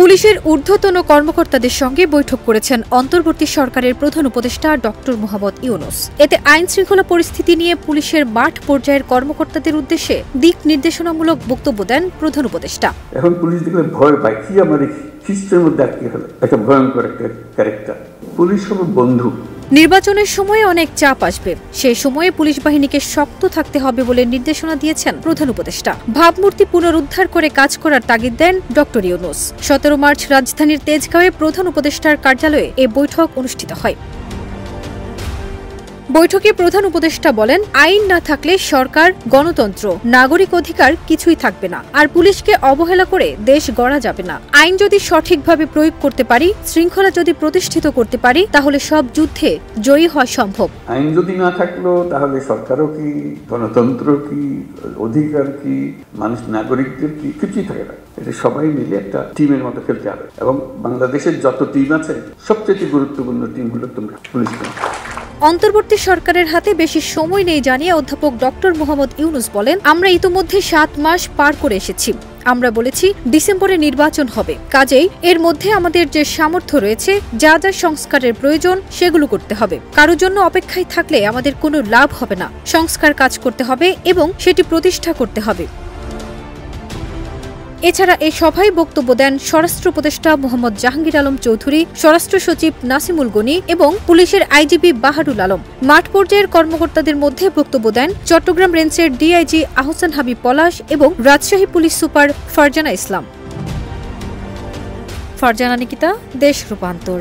পুলিশের ঊর্ধ্বতন কর্মকর্তাদের সঙ্গে বৈঠক করেছেন অন্তর্বর্তী সরকারের প্রধান উপদেষ্টা ডক্টর মোহাম্মদ ইউনূস। এতে আইন শৃঙ্খলা পরিস্থিতি নিয়ে পুলিশের মাঠ পর্যায়ের কর্মকর্তাদের উদ্দেশ্যে দিক নির্দেশনামূলক বক্তব্য দেন প্রধান উপদেষ্টা। এখন পুলিশ দেখলে ভয় পায়, কি আমার খ্রিস্টের মধ্যে আটকে হলো, একটা ভয়ঙ্কর একটা ক্যারেক্টার। পুলিশ হলো বন্ধু। নির্বাচনের সময়ে অনেক চাপ আসবে, সেই সময়ে পুলিশ বাহিনীকে শক্ত থাকতে হবে বলে নির্দেশনা দিয়েছেন প্রধান উপদেষ্টা। ভাবমূর্তি পুনরুদ্ধার করে কাজ করার তাগিদ দেন ডক্টর ইউনূস। 17 মার্চ রাজধানীর তেজগাঁওয়ে প্রধান উপদেষ্টার কার্যালয়ে এ বৈঠক অনুষ্ঠিত হয়। বৈঠকে প্রধান উপদেষ্টা বলেন, আইন না থাকলে সরকার, গণতন্ত্র, নাগরিক অধিকার কিছুই থাকবে না। আর পুলিশকে অবহেলা করে দেশ গড়া যাবে না। আইন যদি সঠিকভাবে প্রয়োগ করতে পারি, শৃঙ্খলা যদি প্রতিষ্ঠিত করতে পারি, তাহলে সব যুদ্ধে জয়ী হওয়া সম্ভব। আইন যদি না থাকলো তাহলে সরকারও কি, গণতন্ত্র কি, অধিকার কি, মানুষ, নাগরিকদের কি, কিছুই থাকে না। এটা সবাই মিলে একটা টিমের মতো খেলতে হবে। এবং বাংলাদেশের যত টিম আছে, সবচেয়ে গুরুত্বপূর্ণ টিম হলো তোমরা পুলিশ। অন্তর্বর্তী সরকারের হাতে বেশি সময় নেই জানিয়ে অধ্যাপক ডক্টর মোহাম্মদ ইউনূস বলেন, আমরা ইতোমধ্যে 7 মাস পার করে এসেছি। আমরা বলেছি ডিসেম্বরে নির্বাচন হবে, কাজেই এর মধ্যে আমাদের যে সামর্থ্য রয়েছে, যা যা সংস্কারের প্রয়োজন সেগুলো করতে হবে। কারোর জন্য অপেক্ষায় থাকলে আমাদের কোনো লাভ হবে না। সংস্কার কাজ করতে হবে এবং সেটি প্রতিষ্ঠা করতে হবে। এছাড়া এই সভায় বক্তব্য দেন স্বরাষ্ট্র উপদেষ্টা মোহাম্মদ জাহাঙ্গীর আলম চৌধুরী, স্বরাষ্ট্র সচিব নাসিমুল গনি এবং পুলিশের আইজিপি বাহারুল আলম। মাঠ পর্যায়ের কর্মকর্তাদের মধ্যে বক্তব্য দেন চট্টগ্রাম রেঞ্জের ডিআইজি আহসান হাবিব পলাশ এবং রাজশাহী পুলিশ সুপার ফারজানা ইসলাম। ফারজানা নিকিতা, দেশ রূপান্তর।